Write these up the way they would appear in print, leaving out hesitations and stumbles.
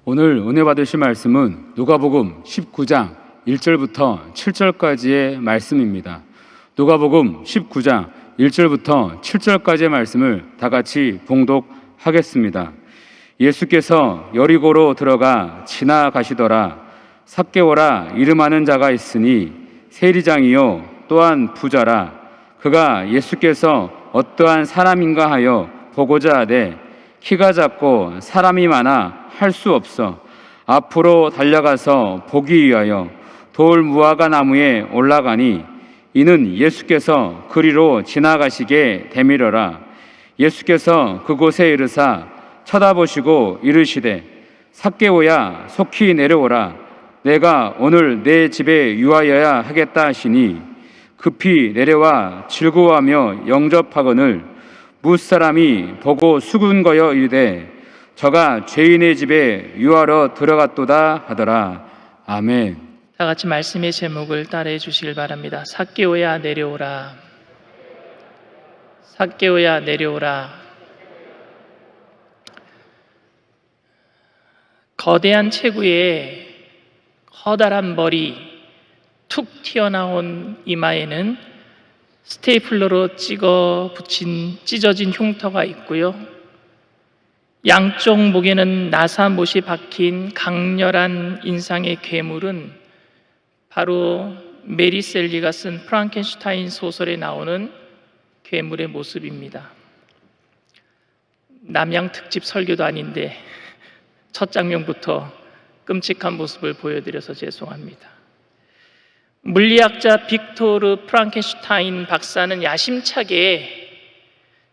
오늘 은혜 받으실 말씀은 누가복음 19장 1절부터 7절까지의 말씀입니다. 누가복음 19장 1절부터 7절까지의 말씀을 다 같이 봉독하겠습니다. 예수께서 여리고로 들어가 지나가시더라. 삭개오라 이름하는 자가 있으니 세리장이요 또한 부자라. 그가 예수께서 어떠한 사람인가 하여 보고자 하되 키가 작고 사람이 많아 할 수 없어 앞으로 달려가서 보기 위하여 돌 무화과 나무에 올라가니 이는 예수께서 그리로 지나가시게 되밀어라. 예수께서 그곳에 이르사 쳐다보시고 이르시되 삭개오야 속히 내려오라. 내가 오늘 내 집에 유하여야 하겠다 하시니 급히 내려와 즐거워하며 영접하거늘 무사람이 보고 수군거여 이르되 저가 죄인의 집에 유하러 들어갔도다 하더라. 아멘. 다 같이 말씀의 제목을 따라해 주시길 바랍니다. 삭개오야 내려오라. 삭개오야 내려오라. 거대한 체구에 커다란 머리, 툭 튀어나온 이마에는 스테이플러로 찍어 붙인 찢어진 흉터가 있고요. 양쪽 목에는 나사못이 박힌 강렬한 인상의 괴물은 바로 메리 셀리가 쓴 프랑켄슈타인 소설에 나오는 괴물의 모습입니다. 남양 특집 설교도 아닌데 첫 장면부터 끔찍한 모습을 보여드려서 죄송합니다. 물리학자 빅토르 프랑켄슈타인 박사는 야심차게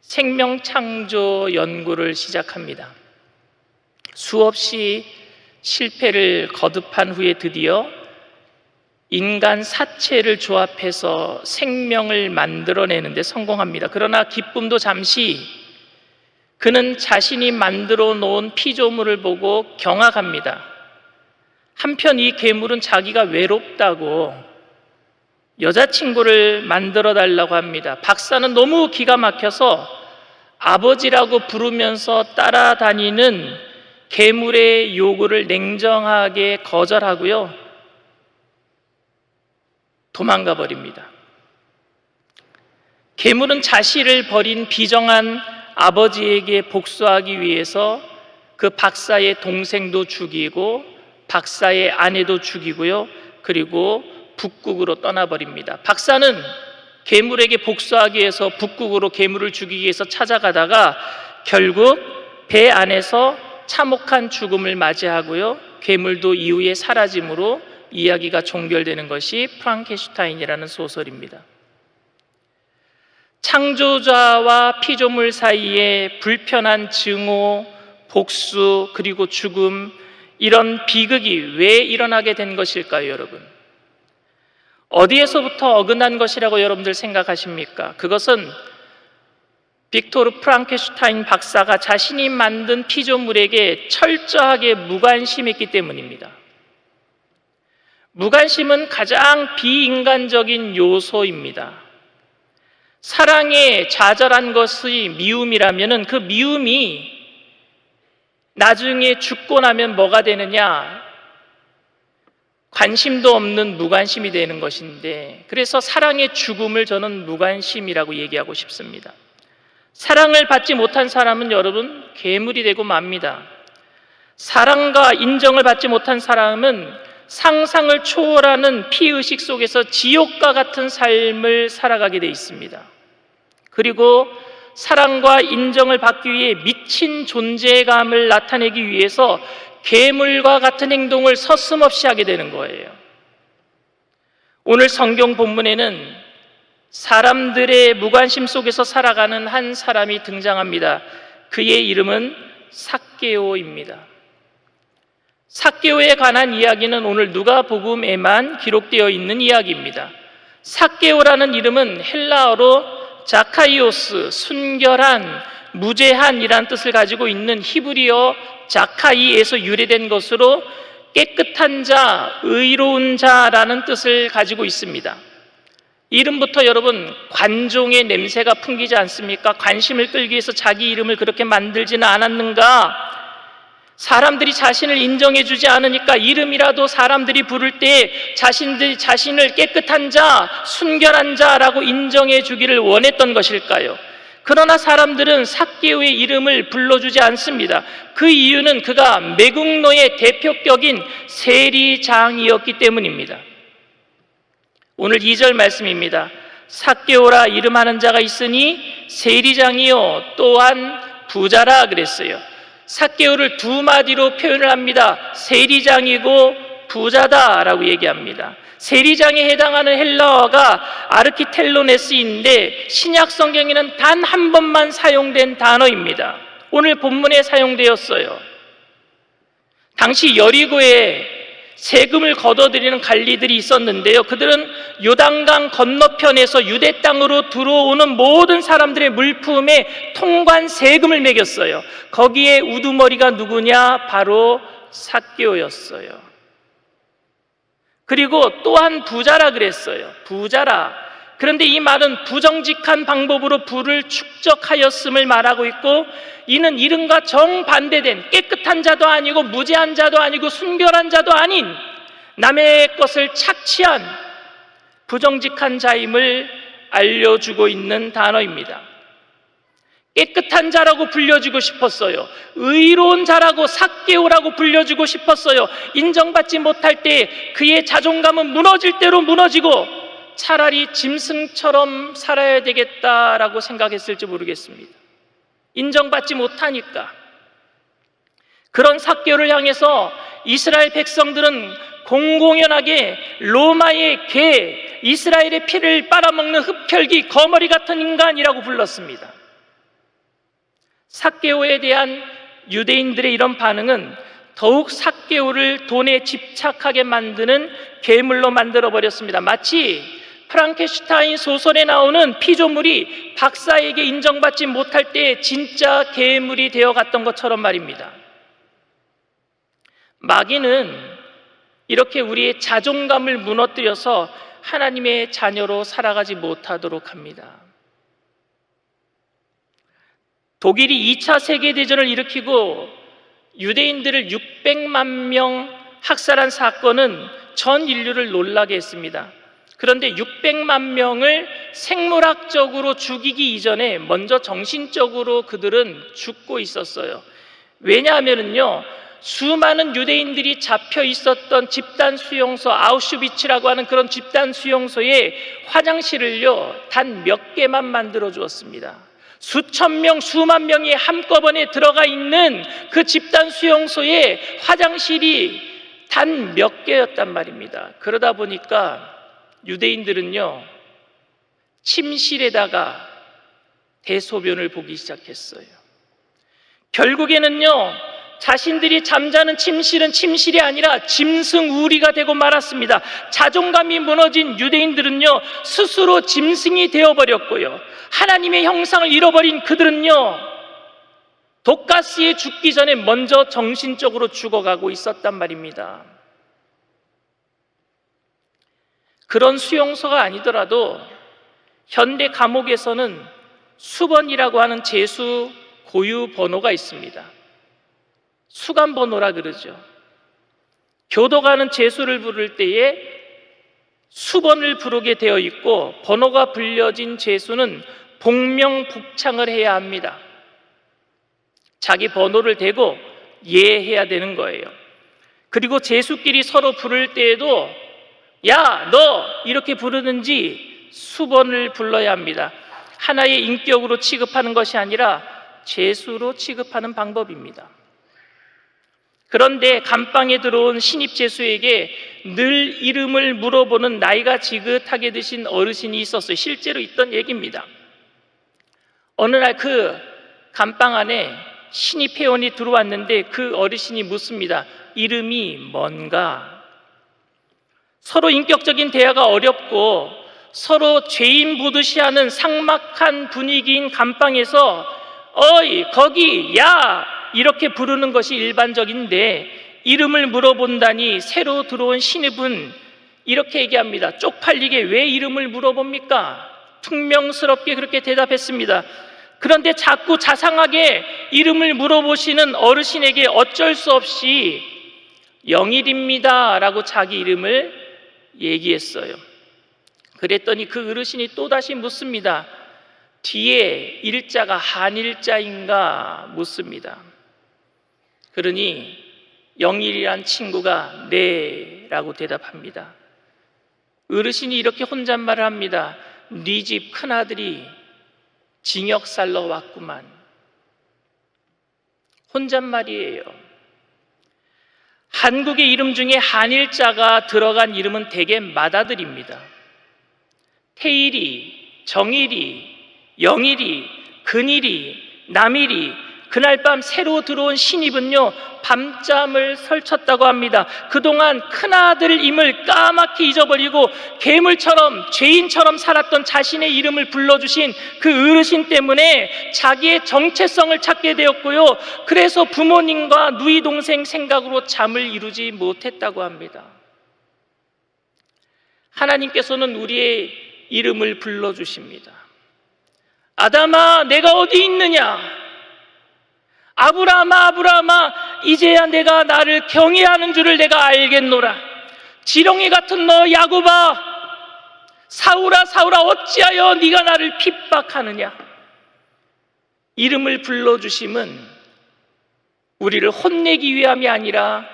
생명창조 연구를 시작합니다. 수없이 실패를 거듭한 후에 드디어 인간 사체를 조합해서 생명을 만들어내는 데 성공합니다. 그러나 기쁨도 잠시, 그는 자신이 만들어 놓은 피조물을 보고 경악합니다. 한편 이 괴물은 자기가 외롭다고 여자친구를 만들어 달라고 합니다. 박사는 너무 기가 막혀서 아버지라고 부르면서 따라다니는 괴물의 요구를 냉정하게 거절하고요, 도망가 버립니다. 괴물은 자신을 버린 비정한 아버지에게 복수하기 위해서 그 박사의 동생도 죽이고 박사의 아내도 죽이고요, 그리고 북극으로 떠나버립니다. 박사는 괴물에게 복수하기 위해서 북극으로 괴물을 죽이기 위해서 찾아가다가 결국 배 안에서 참혹한 죽음을 맞이하고요, 괴물도 이후에 사라짐으로 이야기가 종결되는 것이 프랑켄슈타인이라는 소설입니다. 창조자와 피조물 사이에 불편한 증오, 복수, 그리고 죽음, 이런 비극이 왜 일어나게 된 것일까요, 여러분? 어디에서부터 어긋난 것이라고 여러분들 생각하십니까? 그것은 빅토르 프랑켄슈타인 박사가 자신이 만든 피조물에게 철저하게 무관심했기 때문입니다. 무관심은 가장 비인간적인 요소입니다. 사랑에 좌절한 것이 미움이라면 그 미움이 나중에 죽고 나면 뭐가 되느냐? 관심도 없는 무관심이 되는 것인데, 그래서 사랑의 죽음을 저는 무관심이라고 얘기하고 싶습니다. 사랑을 받지 못한 사람은 여러분 괴물이 되고 맙니다. 사랑과 인정을 받지 못한 사람은 상상을 초월하는 피의식 속에서 지옥과 같은 삶을 살아가게 돼 있습니다. 그리고 사랑과 인정을 받기 위해 미친 존재감을 나타내기 위해서 괴물과 같은 행동을 서슴없이 하게 되는 거예요. 오늘 성경 본문에는 사람들의 무관심 속에서 살아가는 한 사람이 등장합니다. 그의 이름은 삭개오입니다. 삭개오에 관한 이야기는 오늘 누가복음에만 기록되어 있는 이야기입니다. 삭개오라는 이름은 헬라어로 자카이오스, 순결한, 무죄한이란 뜻을 가지고 있는 히브리어 자카이에서 유래된 것으로 깨끗한 자, 의로운 자라는 뜻을 가지고 있습니다. 이름부터 여러분 관종의 냄새가 풍기지 않습니까? 관심을 끌기 위해서 자기 이름을 그렇게 만들지는 않았는가? 사람들이 자신을 인정해 주지 않으니까 이름이라도 사람들이 부를 때 자신을 깨끗한 자, 순결한 자라고 인정해 주기를 원했던 것일까요? 그러나 사람들은 삭개오의 이름을 불러주지 않습니다. 그 이유는 그가 매국노의 대표격인 세리장이었기 때문입니다. 오늘 2절 말씀입니다. 삭개오라 이름하는 자가 있으니 세리장이요 또한 부자라 그랬어요. 삭개오를 두 마디로 표현을 합니다. 세리장이고 부자다라고 얘기합니다. 세리장에 해당하는 헬라어가 아르키텔로네스인데 신약 성경에는 단 한 번만 사용된 단어입니다. 오늘 본문에 사용되었어요. 당시 여리고에 세금을 걷어들이는 관리들이 있었는데요. 그들은 요단강 건너편에서 유대 땅으로 들어오는 모든 사람들의 물품에 통관 세금을 매겼어요. 거기에 우두머리가 누구냐? 바로 삭개오였어요. 그리고 또한 부자라 그랬어요. 부자라. 그런데 이 말은 부정직한 방법으로 부를 축적하였음을 말하고 있고, 이는 이름과 정반대된 깨끗한 자도 아니고 무죄한 자도 아니고 순결한 자도 아닌 남의 것을 착취한 부정직한 자임을 알려주고 있는 단어입니다. 깨끗한 자라고 불려주고 싶었어요. 의로운 자라고 삭개오라고 불려주고 싶었어요. 인정받지 못할 때 그의 자존감은 무너질 대로 무너지고 차라리 짐승처럼 살아야 되겠다라고 생각했을지 모르겠습니다. 인정받지 못하니까. 그런 삭개오를 향해서 이스라엘 백성들은 공공연하게 로마의 개, 이스라엘의 피를 빨아먹는 흡혈귀, 거머리 같은 인간이라고 불렀습니다. 삭개오에 대한 유대인들의 이런 반응은 더욱 삭개오를 돈에 집착하게 만드는 괴물로 만들어버렸습니다. 마치 프랑켄슈타인 소설에 나오는 피조물이 박사에게 인정받지 못할 때 진짜 괴물이 되어갔던 것처럼 말입니다. 마귀는 이렇게 우리의 자존감을 무너뜨려서 하나님의 자녀로 살아가지 못하도록 합니다. 독일이 2차 세계대전을 일으키고 유대인들을 600만 명 학살한 사건은 전 인류를 놀라게 했습니다. 그런데 600만 명을 생물학적으로 죽이기 이전에 먼저 정신적으로 그들은 죽고 있었어요. 왜냐하면요, 수많은 유대인들이 잡혀 있었던 집단 수용소, 아우슈비츠라고 하는 그런 집단 수용소에 화장실을요 단 몇 개만 만들어 주었습니다. 수천 명, 수만 명이 한꺼번에 들어가 있는 그 집단 수용소에 화장실이 단 몇 개였단 말입니다. 그러다 보니까 유대인들은요 침실에다가 대소변을 보기 시작했어요. 결국에는요 자신들이 잠자는 침실은 침실이 아니라 짐승 우리가 되고 말았습니다. 자존감이 무너진 유대인들은요 스스로 짐승이 되어버렸고요, 하나님의 형상을 잃어버린 그들은요 독가스에 죽기 전에 먼저 정신적으로 죽어가고 있었단 말입니다. 그런 수용소가 아니더라도 현대 감옥에서는 수번이라고 하는 제수 고유 번호가 있습니다. 수감 번호라 그러죠. 교도관은 제수를 부를 때에 수번을 부르게 되어 있고, 번호가 불려진 제수는 복명복창을 해야 합니다. 자기 번호를 대고 예해야 되는 거예요. 그리고 제수끼리 서로 부를 때에도 야, 너 이렇게 부르는지 수번을 불러야 합니다. 하나의 인격으로 취급하는 것이 아니라 제수로 취급하는 방법입니다. 그런데 감방에 들어온 신입 제수에게 늘 이름을 물어보는 나이가 지긋하게 드신 어르신이 있었어요. 실제로 있던 얘기입니다. 어느 날 그 감방 안에 신입 회원이 들어왔는데 그 어르신이 묻습니다. 이름이 뭔가? 서로 인격적인 대화가 어렵고 서로 죄인 보듯이 하는 삭막한 분위기인 감방에서 어이 거기 야 이렇게 부르는 것이 일반적인데, 이름을 물어본다니 새로 들어온 신입은 이렇게 얘기합니다. 쪽팔리게 왜 이름을 물어봅니까? 퉁명스럽게 그렇게 대답했습니다. 그런데 자꾸 자상하게 이름을 물어보시는 어르신에게 어쩔 수 없이 영일입니다 라고 자기 이름을 얘기했어요. 그랬더니 그 어르신이 또다시 묻습니다. 뒤에 일자가 한일자인가 묻습니다. 그러니 영일이란 친구가 네 라고 대답합니다. 어르신이 이렇게 혼잣말을 합니다. 네 집 큰아들이 징역살러 왔구만. 혼잣말이에요. 한국의 이름 중에 한일자가 들어간 이름은 대개 맏아들입니다. 태일이, 정일이, 영일이, 근일이, 남일이, 그날 밤 새로 들어온 신입은요 밤잠을 설쳤다고 합니다. 그동안 큰아들임을 까맣게 잊어버리고 괴물처럼 죄인처럼 살았던 자신의 이름을 불러주신 그 어르신 때문에 자기의 정체성을 찾게 되었고요, 그래서 부모님과 누이 동생 생각으로 잠을 이루지 못했다고 합니다. 하나님께서는 우리의 이름을 불러주십니다. 아담아, 내가 어디 있느냐? 아브라함아, 아브라함아, 이제야 내가 나를 경외하는 줄을 내가 알겠노라. 지렁이 같은 너 야곱아, 사울아, 사울아, 어찌하여 네가 나를 핍박하느냐? 이름을 불러주심은 우리를 혼내기 위함이 아니라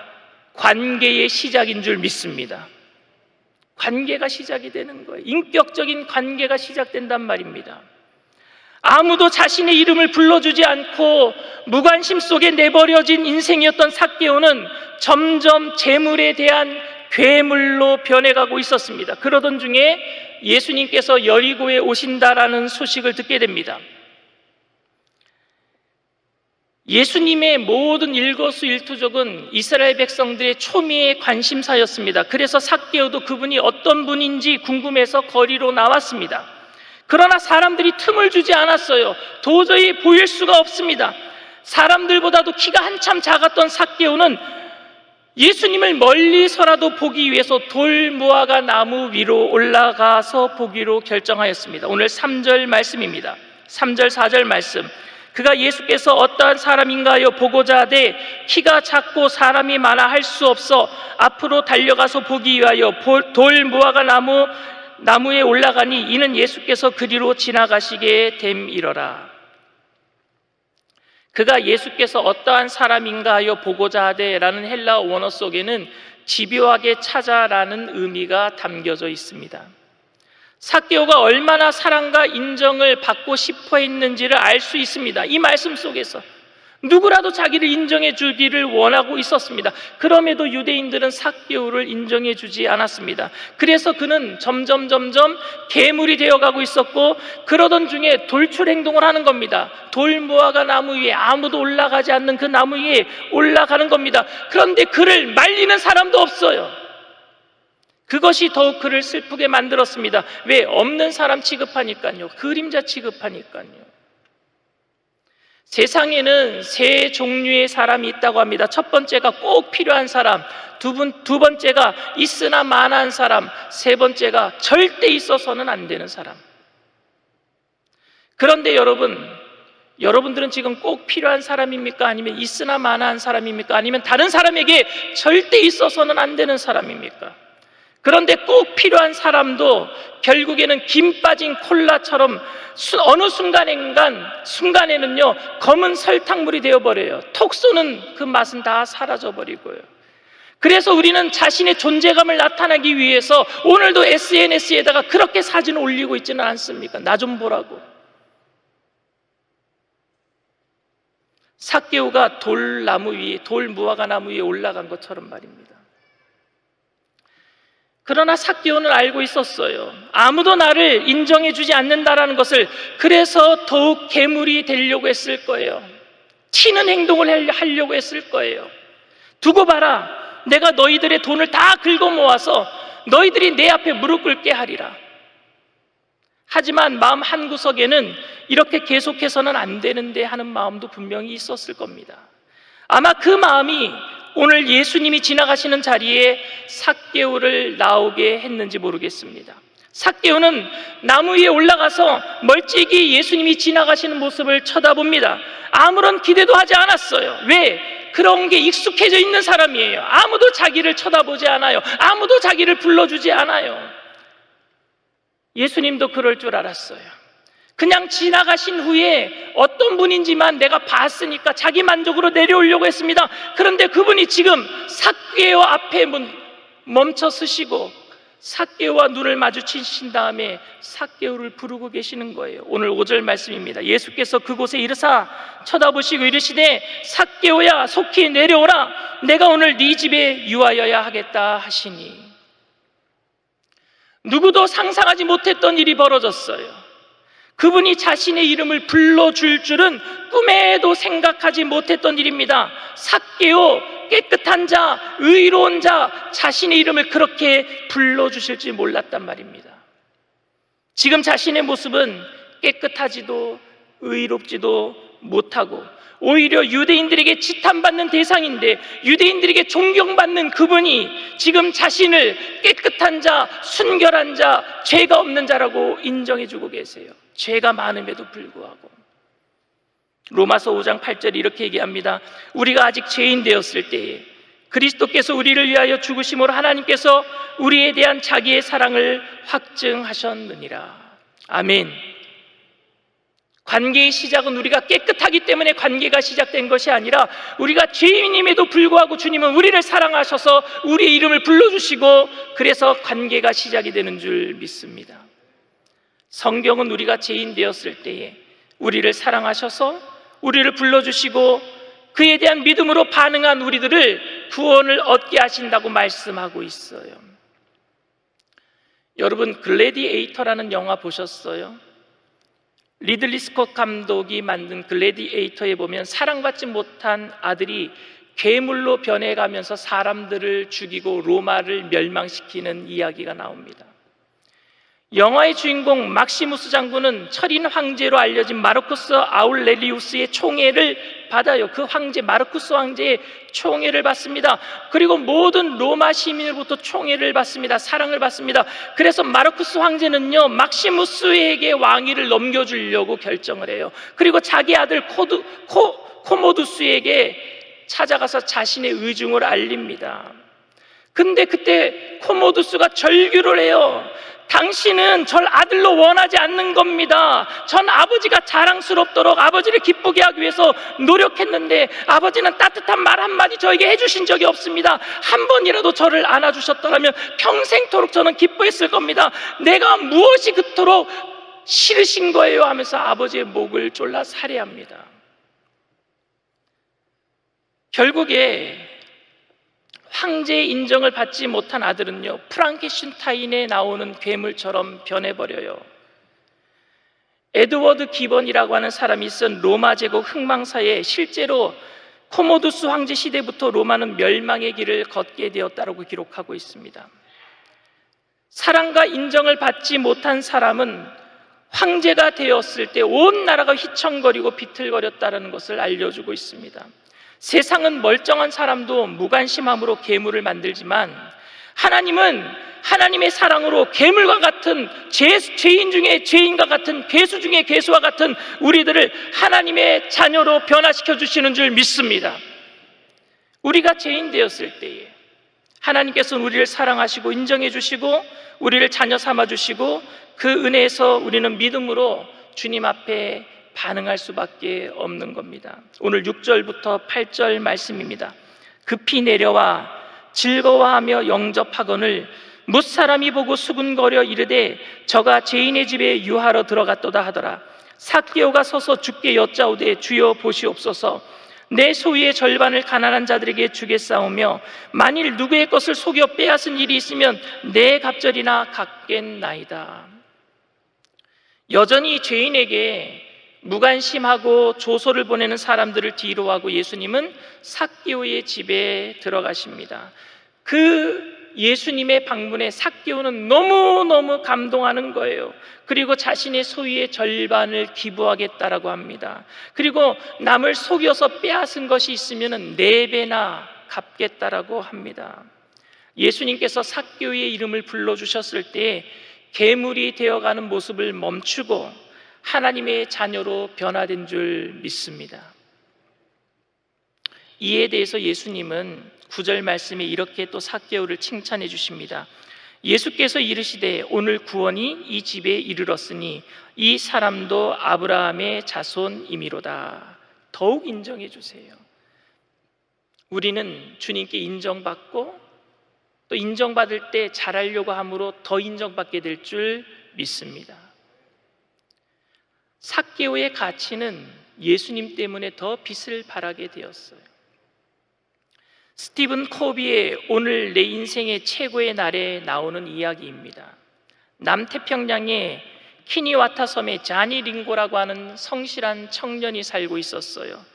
관계의 시작인 줄 믿습니다. 관계가 시작이 되는 거예요. 인격적인 관계가 시작된단 말입니다. 아무도 자신의 이름을 불러주지 않고 무관심 속에 내버려진 인생이었던 삭개오는 점점 재물에 대한 괴물로 변해가고 있었습니다. 그러던 중에 예수님께서 여리고에 오신다라는 소식을 듣게 됩니다. 예수님의 모든 일거수일투족은 이스라엘 백성들의 초미의 관심사였습니다. 그래서 삭개오도 그분이 어떤 분인지 궁금해서 거리로 나왔습니다. 그러나 사람들이 틈을 주지 않았어요. 도저히 보일 수가 없습니다. 사람들보다도 키가 한참 작았던 삭개오는 예수님을 멀리서라도 보기 위해서 돌무화과 나무 위로 올라가서 보기로 결정하였습니다. 오늘 3절 말씀입니다. 3절 4절 말씀. 그가 예수께서 어떠한 사람인가요 보고자 하되 키가 작고 사람이 많아 할 수 없어 앞으로 달려가서 보기 위하여 돌무화과 나무에 올라가니 이는 예수께서 그리로 지나가시게 됨이러라. 그가 예수께서 어떠한 사람인가 하여 보고자 하되라는 헬라어 원어 속에는 집요하게 찾아라는 의미가 담겨져 있습니다. 삭개오가 얼마나 사랑과 인정을 받고 싶어 했는지를 알 수 있습니다. 이 말씀 속에서 누구라도 자기를 인정해 주기를 원하고 있었습니다. 그럼에도 유대인들은 삭개오를 인정해 주지 않았습니다. 그래서 그는 점점 괴물이 되어가고 있었고, 그러던 중에 돌출 행동을 하는 겁니다. 돌무화과 나무 위에, 아무도 올라가지 않는 그 나무 위에 올라가는 겁니다. 그런데 그를 말리는 사람도 없어요. 그것이 더욱 그를 슬프게 만들었습니다. 왜? 없는 사람 취급하니까요. 그림자 취급하니까요. 세상에는 세 종류의 사람이 있다고 합니다. 첫 번째가 꼭 필요한 사람, 두 번째가 있으나 마나한 사람, 세 번째가 절대 있어서는 안 되는 사람. 그런데 여러분들은 지금 꼭 필요한 사람입니까? 아니면 있으나 마나한 사람입니까? 아니면 다른 사람에게 절대 있어서는 안 되는 사람입니까? 그런데 꼭 필요한 사람도 결국에는 김 빠진 콜라처럼 어느 순간에는요 검은 설탕물이 되어버려요. 톡 쏘는 그 맛은 다 사라져버리고요. 그래서 우리는 자신의 존재감을 나타내기 위해서 오늘도 SNS에다가 그렇게 사진을 올리고 있지는 않습니까? 나 좀 보라고. 삭개오가 돌무화과 나무 위에 올라간 것처럼 말입니다. 그러나 삭개오는 알고 있었어요. 아무도 나를 인정해 주지 않는다라는 것을. 그래서 더욱 괴물이 되려고 했을 거예요. 튀는 행동을 하려고 했을 거예요. 두고 봐라, 내가 너희들의 돈을 다 긁어 모아서 너희들이 내 앞에 무릎 꿇게 하리라. 하지만 마음 한구석에는 이렇게 계속해서는 안 되는데 하는 마음도 분명히 있었을 겁니다. 아마 그 마음이 오늘 예수님이 지나가시는 자리에 삭개오를 나오게 했는지 모르겠습니다. 삭개오는 나무 위에 올라가서 멀찍이 예수님이 지나가시는 모습을 쳐다봅니다. 아무런 기대도 하지 않았어요. 왜? 그런 게 익숙해져 있는 사람이에요. 아무도 자기를 쳐다보지 않아요. 아무도 자기를 불러주지 않아요. 예수님도 그럴 줄 알았어요. 그냥 지나가신 후에 어떤 분인지만 내가 봤으니까 자기 만족으로 내려오려고 했습니다. 그런데 그분이 지금 삭개오 앞에 멈춰 서시고 삭개오와 눈을 마주치신 다음에 삭개오를 부르고 계시는 거예요. 오늘 5절 말씀입니다. 예수께서 그곳에 이르사 쳐다보시고 이르시되 삭개오야 속히 내려오라. 내가 오늘 네 집에 유하여야 하겠다 하시니, 누구도 상상하지 못했던 일이 벌어졌어요. 그분이 자신의 이름을 불러줄 줄은 꿈에도 생각하지 못했던 일입니다. 삭개오, 깨끗한 자, 의로운 자, 자신의 이름을 그렇게 불러주실지 몰랐단 말입니다. 지금 자신의 모습은 깨끗하지도 의롭지도 못하고 오히려 유대인들에게 지탄받는 대상인데, 유대인들에게 존경받는 그분이 지금 자신을 깨끗한 자, 순결한 자, 죄가 없는 자라고 인정해주고 계세요. 죄가 많음에도 불구하고. 로마서 5장 8절이 이렇게 얘기합니다. 우리가 아직 죄인 되었을 때에 그리스도께서 우리를 위하여 죽으심으로 하나님께서 우리에 대한 자기의 사랑을 확증하셨느니라. 아멘. 관계의 시작은 우리가 깨끗하기 때문에 관계가 시작된 것이 아니라, 우리가 죄인임에도 불구하고 주님은 우리를 사랑하셔서 우리의 이름을 불러주시고 그래서 관계가 시작이 되는 줄 믿습니다. 성경은 우리가 죄인 되었을 때에 우리를 사랑하셔서 우리를 불러주시고 그에 대한 믿음으로 반응한 우리들을 구원을 얻게 하신다고 말씀하고 있어요. 여러분, 글래디에이터라는 영화 보셨어요? 리들리 스콧 감독이 만든 글래디에이터에 보면 사랑받지 못한 아들이 괴물로 변해가면서 사람들을 죽이고 로마를 멸망시키는 이야기가 나옵니다. 영화의 주인공 막시무스 장군은 철인 황제로 알려진 마르쿠스 아울렐리우스의 총애를 받아요. 그 황제, 마르쿠스 황제의 총애를 받습니다. 그리고 모든 로마 시민으로부터 총애를 받습니다. 사랑을 받습니다. 그래서 마르쿠스 황제는요, 막시무스에게 왕위를 넘겨주려고 결정을 해요. 그리고 자기 아들 코모두스에게 찾아가서 자신의 의중을 알립니다. 근데 그때 코모두스가 절규를 해요. 당신은 절 아들로 원하지 않는 겁니다. 전 아버지가 자랑스럽도록 아버지를 기쁘게 하기 위해서 노력했는데 아버지는 따뜻한 말 한마디 저에게 해주신 적이 없습니다. 한 번이라도 저를 안아주셨더라면 평생토록 저는 기뻐했을 겁니다. 내가 무엇이 그토록 싫으신 거예요 하면서 아버지의 목을 졸라 살해합니다. 결국에 황제의 인정을 받지 못한 아들은요, 프랑켄슈타인에 나오는 괴물처럼 변해버려요. 에드워드 기번이라고 하는 사람이 쓴 로마 제국 흥망사에 실제로 코모두스 황제 시대부터 로마는 멸망의 길을 걷게 되었다고 기록하고 있습니다. 사랑과 인정을 받지 못한 사람은 황제가 되었을 때 온 나라가 휘청거리고 비틀거렸다는 것을 알려주고 있습니다. 세상은 멀쩡한 사람도 무관심함으로 괴물을 만들지만 하나님은 하나님의 사랑으로 괴물과 같은 죄인 중에 죄인과 같은 괴수 중에 괴수와 같은 우리들을 하나님의 자녀로 변화시켜 주시는 줄 믿습니다. 우리가 죄인 되었을 때에 하나님께서는 우리를 사랑하시고 인정해 주시고 우리를 자녀 삼아 주시고 그 은혜에서 우리는 믿음으로 주님 앞에 반응할 수밖에 없는 겁니다. 오늘 6절부터 8절 말씀입니다. 급히 내려와 즐거워하며 영접하거늘 뭇사람이 보고 수군거려 이르되 저가 죄인의 집에 유하러 들어갔도다 하더라. 삭개오가 서서 주께 여짜오되 주여 보시옵소서. 내 소유의 절반을 가난한 자들에게 주겠사오며 만일 누구의 것을 속여 빼앗은 일이 있으면 내 갑절이나 갚겠나이다. 여전히 죄인에게 무관심하고 조소를 보내는 사람들을 뒤로하고 예수님은 삭개오의 집에 들어가십니다. 그 예수님의 방문에 삭개오는 너무너무 감동하는 거예요. 그리고 자신의 소유의 절반을 기부하겠다라고 합니다. 그리고 남을 속여서 빼앗은 것이 있으면 4배나 갚겠다라고 합니다. 예수님께서 삭개오의 이름을 불러주셨을 때 괴물이 되어가는 모습을 멈추고 하나님의 자녀로 변화된 줄 믿습니다. 이에 대해서 예수님은 9절 말씀에 이렇게 또 삭개오를 칭찬해 주십니다. 예수께서 이르시되 오늘 구원이 이 집에 이르렀으니 이 사람도 아브라함의 자손이미로다. 더욱 인정해 주세요. 우리는 주님께 인정받고 또 인정받을 때 잘하려고 함으로 더 인정받게 될 줄 믿습니다. 삭개오의 가치는 예수님 때문에 더 빛을 발하게 되었어요. 스티븐 코비의 오늘 내 인생의 최고의 날에 나오는 이야기입니다. 남태평양의 키니와타 섬에 자니 링고라고 하는 성실한 청년이 살고 있었어요.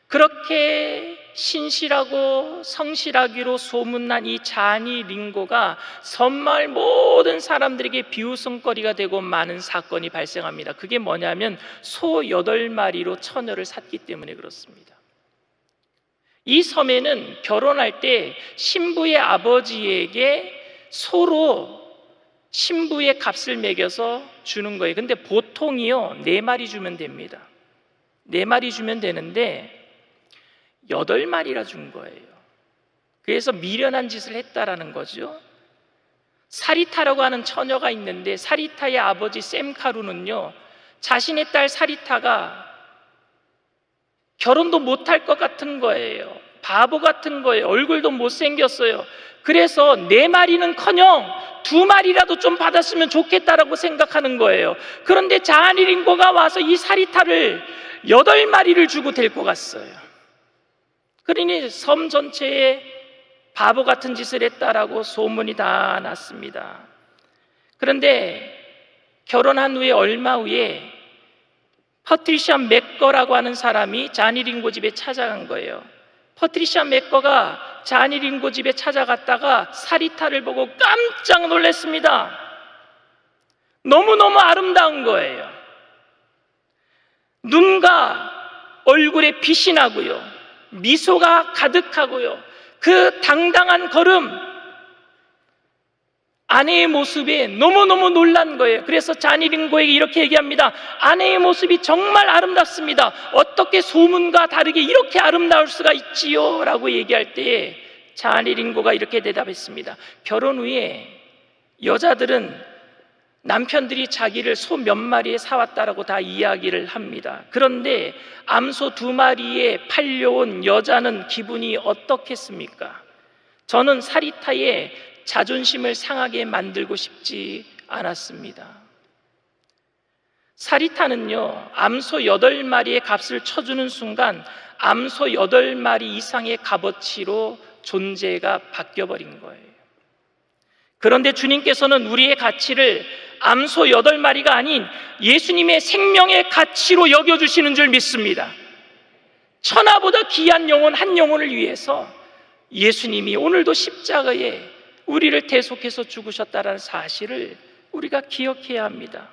그렇게 신실하고 성실하기로 소문난 이 자니 링고가 섬마을 모든 사람들에게 비웃음거리가 되고 많은 사건이 발생합니다. 그게 뭐냐면 소 8마리로 처녀를 샀기 때문에 그렇습니다. 이 섬에는 결혼할 때 신부의 아버지에게 소로 신부의 값을 매겨서 주는 거예요. 근데 보통이요 4마리 주면 됩니다. 4마리 주면 되는데 8마리라 준 거예요. 그래서 미련한 짓을 했다라는 거죠. 사리타라고 하는 처녀가 있는데 사리타의 아버지 샘카루는요 자신의 딸 사리타가 결혼도 못할 것 같은 거예요. 바보 같은 거예요. 얼굴도 못생겼어요. 그래서 4마리는커녕 2마리라도 좀 받았으면 좋겠다라고 생각하는 거예요. 그런데 자니링고가 와서 이 사리타를 8마리를 주고 데리고 갔어요. 그러니 섬 전체에 바보 같은 짓을 했다라고 소문이 다 났습니다. 그런데 결혼한 후에 얼마 후에 퍼트리샤 맥거라고 하는 사람이 자니링고 집에 찾아간 거예요. 퍼트리샤 맥거가 자니링고 집에 찾아갔다가 사리타를 보고 깜짝 놀랐습니다. 너무너무 아름다운 거예요. 눈과 얼굴에 빛이 나고요, 미소가 가득하고요, 그 당당한 걸음, 아내의 모습에 너무너무 놀란 거예요. 그래서 자니링고에게 이렇게 얘기합니다. 아내의 모습이 정말 아름답습니다. 어떻게 소문과 다르게 이렇게 아름다울 수가 있지요? 라고 얘기할 때에 자니링고가 이렇게 대답했습니다. 결혼 후에 여자들은 남편들이 자기를 소 몇 마리에 사왔다라고 다 이야기를 합니다. 그런데 암소 2마리에 팔려온 여자는 기분이 어떻겠습니까? 저는 사리타의 자존심을 상하게 만들고 싶지 않았습니다. 사리타는요 암소 8마리의 값을 쳐주는 순간 암소 8마리 이상의 값어치로 존재가 바뀌어버린 거예요. 그런데 주님께서는 우리의 가치를 암소 8마리가 아닌 예수님의 생명의 가치로 여겨주시는 줄 믿습니다. 천하보다 귀한 영혼 한 영혼을 위해서 예수님이 오늘도 십자가에 우리를 대속해서 죽으셨다는 사실을 우리가 기억해야 합니다.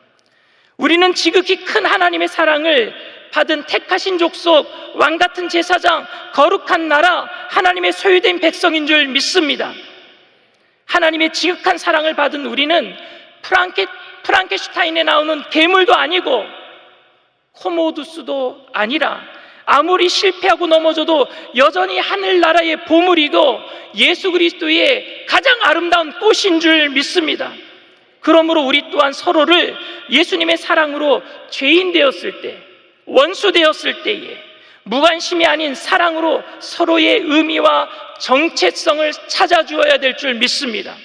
우리는 지극히 큰 하나님의 사랑을 받은 택하신 족속, 왕같은 제사장, 거룩한 나라, 하나님의 소유된 백성인 줄 믿습니다. 하나님의 지극한 사랑을 받은 우리는 프랑켄슈타인에 나오는 괴물도 아니고 코모두스도 아니라 아무리 실패하고 넘어져도 여전히 하늘나라의 보물이고 예수 그리스도의 가장 아름다운 꽃인 줄 믿습니다. 그러므로 우리 또한 서로를 예수님의 사랑으로 죄인 되었을 때, 원수 되었을 때에 무관심이 아닌 사랑으로 서로의 의미와 정체성을 찾아주어야 될 줄 믿습니다.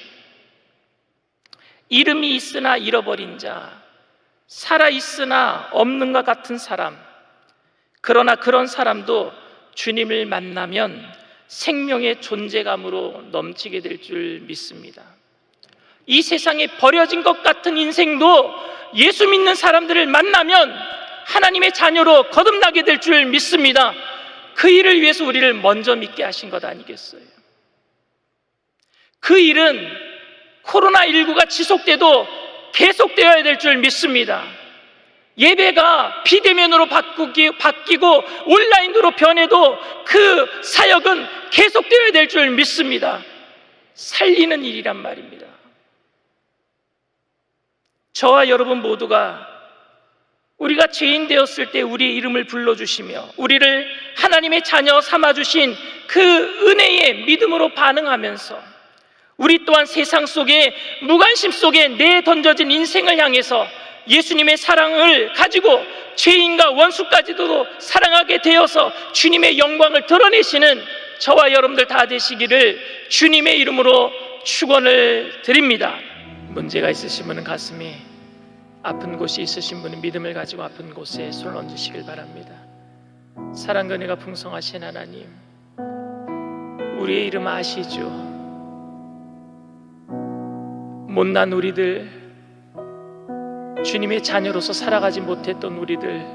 이름이 있으나 잃어버린 자, 살아있으나 없는 것 같은 사람, 그러나 그런 사람도 주님을 만나면 생명의 존재감으로 넘치게 될 줄 믿습니다. 이 세상에 버려진 것 같은 인생도 예수 믿는 사람들을 만나면 하나님의 자녀로 거듭나게 될 줄 믿습니다. 그 일을 위해서 우리를 먼저 믿게 하신 것 아니겠어요? 그 일은 코로나19가 지속돼도 계속되어야 될 줄 믿습니다. 예배가 비대면으로 바뀌고 온라인으로 변해도 그 사역은 계속되어야 될 줄 믿습니다. 살리는 일이란 말입니다. 저와 여러분 모두가 우리가 죄인 되었을 때 우리의 이름을 불러주시며 우리를 하나님의 자녀 삼아주신 그 은혜에 믿음으로 반응하면서 우리 또한 세상 속에 무관심 속에 내던져진 인생을 향해서 예수님의 사랑을 가지고 죄인과 원수까지도 사랑하게 되어서 주님의 영광을 드러내시는 저와 여러분들 다 되시기를 주님의 이름으로 축원을 드립니다. 문제가 있으신 분은 가슴에, 아픈 곳이 있으신 분은 믿음을 가지고 아픈 곳에 손을 얹으시길 바랍니다. 사랑과 은혜가 풍성하신 하나님, 우리의 이름 아시죠? 못난 우리들, 주님의 자녀로서 살아가지 못했던 우리들,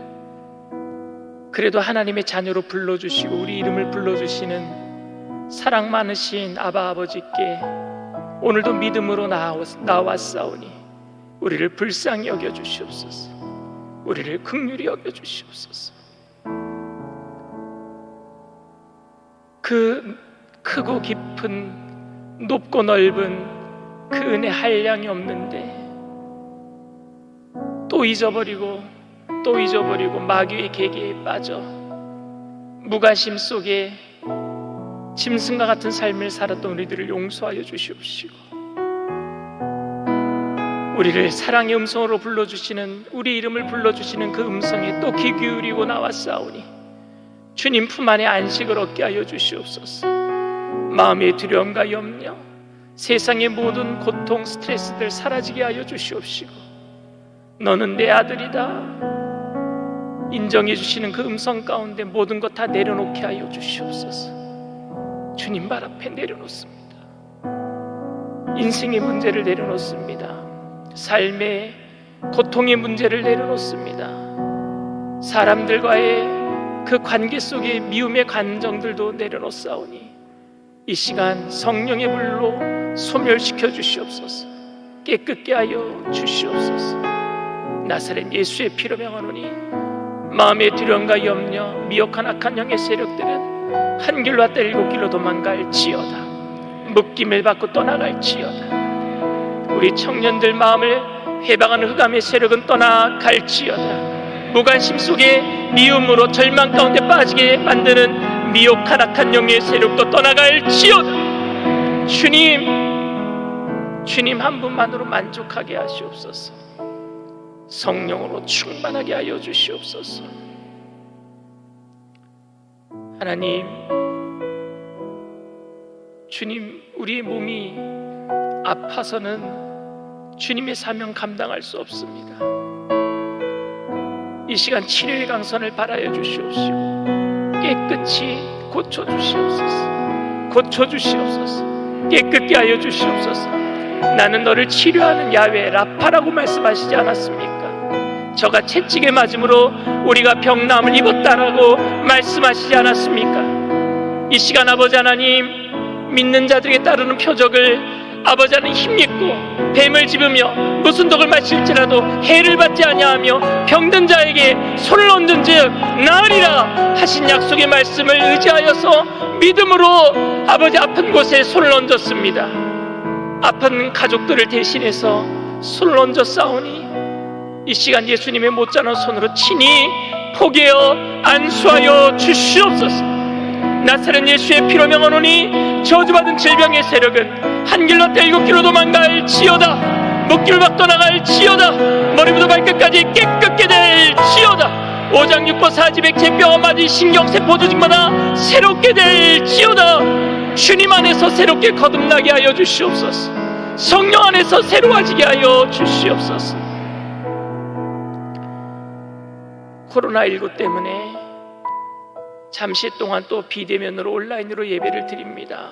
그래도 하나님의 자녀로 불러주시고 우리 이름을 불러주시는 사랑 많으신 아바 아버지께 오늘도 믿음으로 나왔사오니 우리를 불쌍히 여겨주시옵소서. 우리를 긍휼히 여겨주시옵소서. 그 크고 깊은 높고 넓은 그 은혜 한량이 없는데 또 잊어버리고 마귀의 계계에 빠져 무관심 속에 짐승과 같은 삶을 살았던 우리들을 용서하여 주시옵시고 우리를 사랑의 음성으로 불러주시는, 우리 이름을 불러주시는 그 음성에 또 귀 기울이고 나왔사오니 주님 품 안에 안식을 얻게 하여 주시옵소서. 마음의 두려움과 염려, 세상의 모든 고통, 스트레스들 사라지게 하여 주시옵시고 너는 내 아들이다 인정해 주시는 그 음성 가운데 모든 것 다 내려놓게 하여 주시옵소서. 주님 발 앞에 내려놓습니다. 인생의 문제를 내려놓습니다. 삶의 고통의 문제를 내려놓습니다. 사람들과의 그 관계 속의 미움의 감정들도 내려놓사오니 이 시간 성령의 불로 소멸시켜 주시옵소서. 깨끗게 하여 주시옵소서. 나사렛 예수의 피로 명하노니 마음의 두려움과 염려, 미혹한 악한 영의 세력들은 한 길로 왔다 일곱 길로 도망갈지어다. 묶임을 받고 떠나갈지어다. 우리 청년들 마음을 해방하는 흑암의 세력은 떠나갈지어다. 무관심 속에 미움으로 절망 가운데 빠지게 만드는 미혹한 악한 영의 세력도 떠나갈지어다. 주님 한 분만으로 만족하게 하시옵소서. 성령으로 충만하게 하여 주시옵소서. 하나님, 주님, 우리의 몸이 아파서는 주님의 사명 감당할 수 없습니다. 이 시간 치료의 강선을 바라여 주시옵시고 깨끗이 고쳐주시옵소서. 깨끗게 하여 주시옵소서. 나는 너를 치료하는 야훼 라파라고 말씀하시지 않았습니까? 저가 채찍에 맞음으로 우리가 병남을 입었다라고 말씀하시지 않았습니까? 이 시간 아버지 하나님, 믿는 자들에게 따르는 표적을 아버지 하나님 힘입고 뱀을 집으며 무슨 독을 마실지라도 해를 받지 아니하며 병든 자에게 손을 얹은 즉 나으리라 하신 약속의 말씀을 의지하여서 믿음으로 아버지 아픈 곳에 손을 얹었습니다. 아픈 가족들을 대신해서 손을 얹어 싸우니 이 시간 예수님의 못자란 손으로 친히 포개어 안수하여 주시옵소서. 나사렛 예수의 피로 명하노니 저주받은 질병의 세력은 한 길로 떼 일곱 길로 도망갈지어다. 묶임을 받고 떠나갈지어다. 머리부터 발끝까지 깨끗게 될지어다. 오장육부 사지백 제뼈와 맞은 신경세포 조직마다 새롭게 될지어다. 주님 안에서 새롭게 거듭나게 하여 주시옵소서. 성령 안에서 새로워지게 하여 주시옵소서. 코로나19 때문에 잠시 동안 또 비대면으로 온라인으로 예배를 드립니다.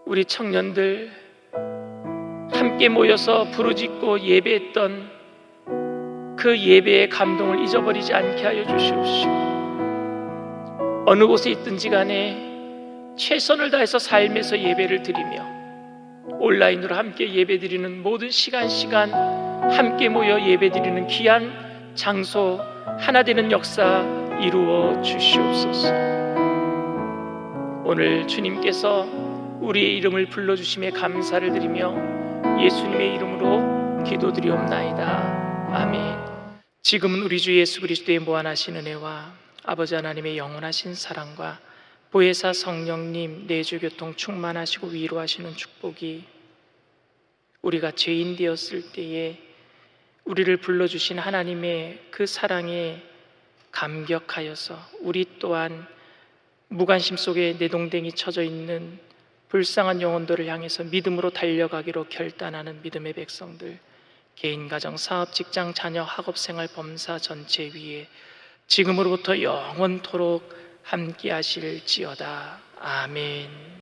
우리 청년들 함께 모여서 부르짖고 예배했던 그 예배의 감동을 잊어버리지 않게 하여 주시옵시고 어느 곳에 있든지 간에 최선을 다해서 삶에서 예배를 드리며 온라인으로 함께 예배드리는 모든 시간 함께 모여 예배드리는 귀한 장소 하나 되는 역사 이루어 주시옵소서. 오늘 주님께서 우리의 이름을 불러주심에 감사를 드리며 예수님의 이름으로 기도드리옵나이다. 아멘. 지금은 우리 주 예수 그리스도의 무한하신 은혜와 아버지 하나님의 영원하신 사랑과 보혜사 성령님 내주교통 충만하시고 위로하시는 축복이 우리가 죄인 되었을 때에 우리를 불러주신 하나님의 그 사랑에 감격하여서 우리 또한 무관심 속에 내동댕이 쳐져 있는 불쌍한 영혼들을 향해서 믿음으로 달려가기로 결단하는 믿음의 백성들, 개인, 가정, 사업, 직장, 자녀, 학업생활, 범사 전체 위에 지금으로부터 영원토록 함께 하실지어다. 아멘.